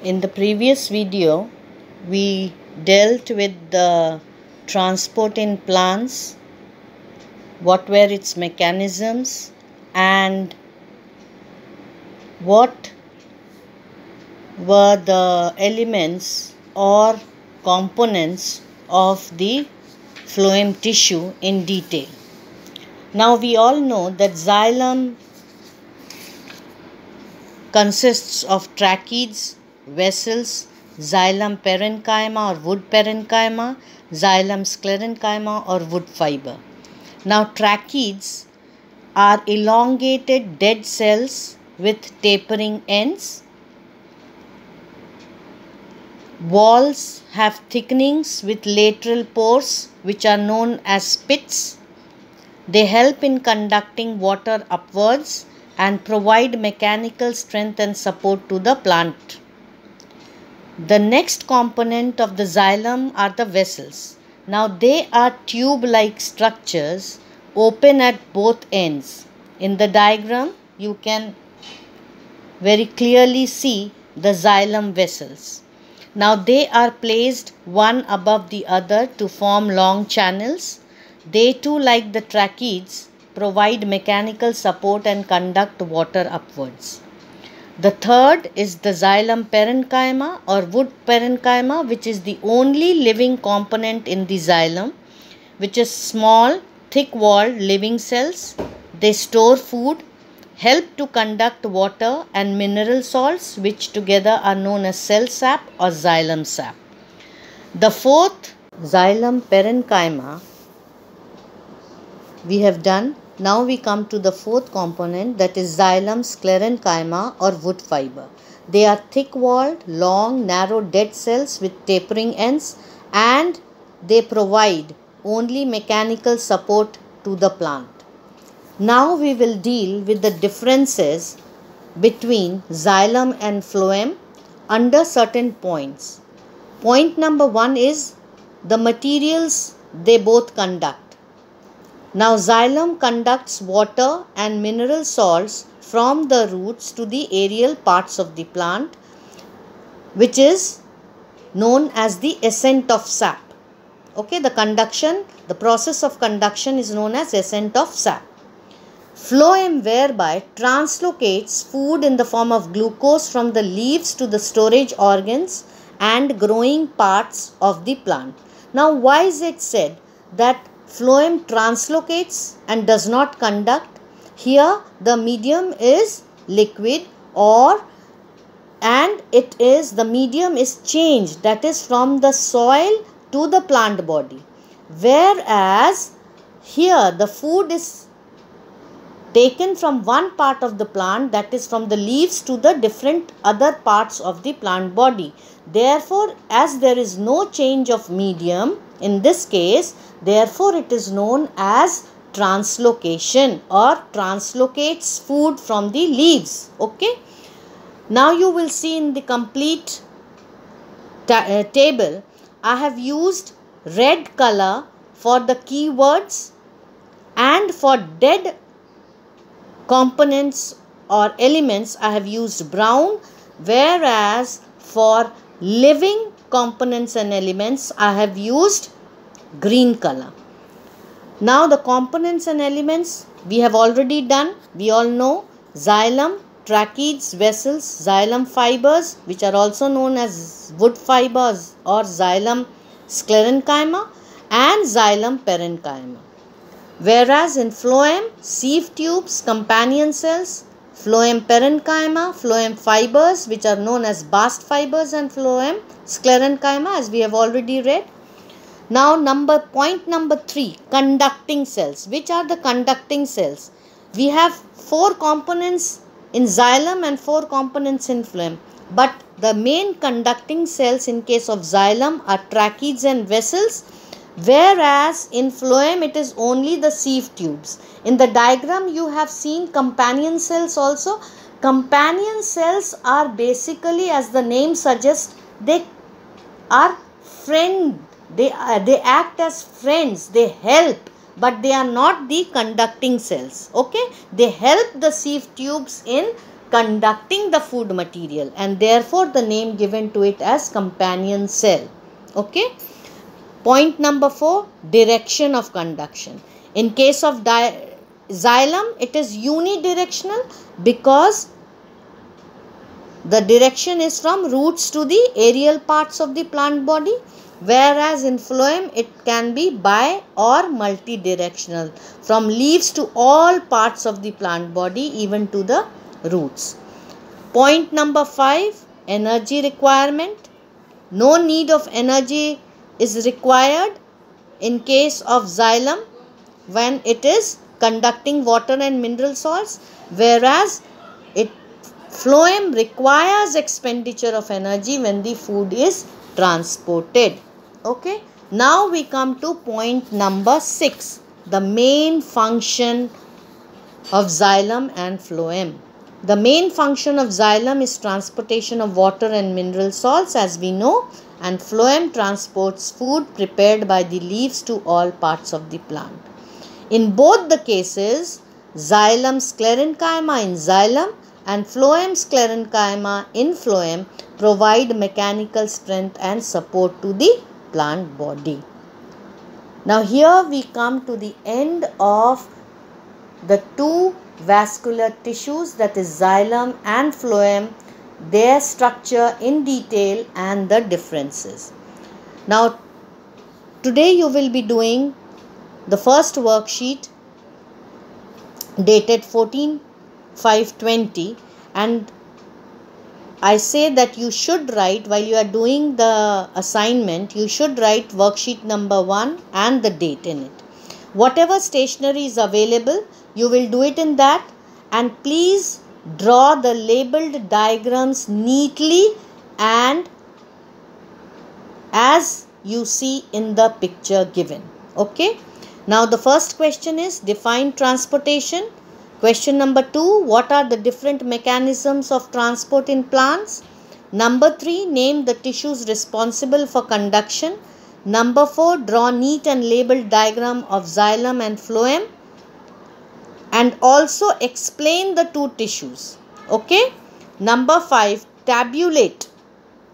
In the previous video, we dealt with the transport in plants, what were its mechanisms, and what were the elements or components of the phloem tissue in detail. Now we all know that xylem consists of tracheids, vessels, xylem parenchyma or wood parenchyma, xylem sclerenchyma or wood fiber. Now tracheids are elongated dead cells with tapering ends. Walls have thickenings with lateral pores which are known as pits. They help in conducting water upwards and provide mechanical strength and support to the plant. The next component of the xylem are the vessels. Now they are tube-like structures open at both ends. In the diagram you can very clearly see the xylem vessels. Now they are placed one above the other to form long channels. They too, like the tracheids, provide mechanical support and conduct water upwards. The third is the xylem parenchyma or wood parenchyma, which is the only living component in the xylem, which is small, thick-walled living cells. They store food, help to conduct water and mineral salts, which together are known as cell sap or xylem sap. The fourth, xylem parenchyma, we have done. Now we come to the fourth component, that is xylem sclerenchyma or wood fiber. They are thick-walled, long, narrow dead cells with tapering ends, and they provide only mechanical support to the plant. Now we will deal with the differences between xylem and phloem under certain points. Point number 1 is the materials they both conduct. Now xylem conducts water and mineral salts from the roots to the aerial parts of the plant, which is known as the ascent of sap. Okay, the process of conduction is known as ascent of sap. Phloem whereby translocates food in the form of glucose from the leaves to the storage organs and growing parts of the plant. Now why is it said that phloem translocates and does not conduct? Here the medium is liquid and the medium is changed, that is from the soil to the plant body, whereas here the food is taken from one part of the plant, that is from the leaves to the different other parts of the plant body. Therefore, as there is no change of medium in this case, therefore it is known as translocation or translocates food from the leaves. Okay. Now you will see in the complete table, I have used red color for the keywords, and for dead components or elements I have used brown, whereas for living components and elements I have used green color. Now the components and elements we have already done. We all know xylem, tracheids, vessels, xylem fibers, which are also known as wood fibers or xylem sclerenchyma, and xylem parenchyma. Whereas in phloem, sieve tubes, companion cells, phloem parenchyma, phloem fibers, which are known as bast fibers, and phloem sclerenchyma, as we have already read. Now point number 3, conducting cells. Which are the conducting cells? We have 4 components in xylem and 4 components in phloem, but the main conducting cells in case of xylem are tracheids and vessels, whereas in phloem it is only the sieve tubes. In the diagram you have seen companion cells also. Companion cells are basically, as the name suggests, they are they act as friends, they help, but they are not the conducting cells. Okay, they help the sieve tubes in conducting the food material, and therefore the name given to it as companion cell. Okay. Point number 4, direction of conduction. In case of xylem, it is unidirectional because the direction is from roots to the aerial parts of the plant body, whereas in phloem it can be bi or multidirectional, from leaves to all parts of the plant body, even to the roots. Point number 5, energy requirement. No need of energy is required in case of xylem when it is conducting water and mineral salts, whereas phloem requires expenditure of energy when the food is transported. Okay. Now we come to point number 6, the main function of xylem and phloem. The main function of xylem is transportation of water and mineral salts, as we know, and phloem transports food prepared by the leaves to all parts of the plant. In both the cases, xylem sclerenchyma in xylem and phloem sclerenchyma in phloem provide mechanical strength and support to the plant body. Now here we come to the end of the two vascular tissues, that is xylem and phloem, their structure in detail and the differences. Now today you will be doing the first worksheet dated 14/5/20, and I say that you should write, while you are doing the assignment, you should write worksheet number 1 and the date in it. Whatever stationery is available, you will do it in that, and please draw the labeled diagrams neatly and as you see in the picture given. Okay. Now the first question is define transportation. Question number 2, what are the different mechanisms of transport in plants? Number 3, name the tissues responsible for conduction. Number 4, draw neat and labeled diagram of xylem and phloem, and also explain the two tissues. Okay. Number 5, tabulate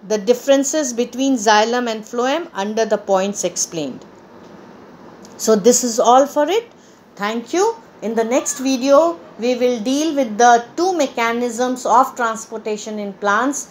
the differences between xylem and phloem under the points explained. So this is all for it. Thank you. In the next video, we will deal with the two mechanisms of transportation in plants.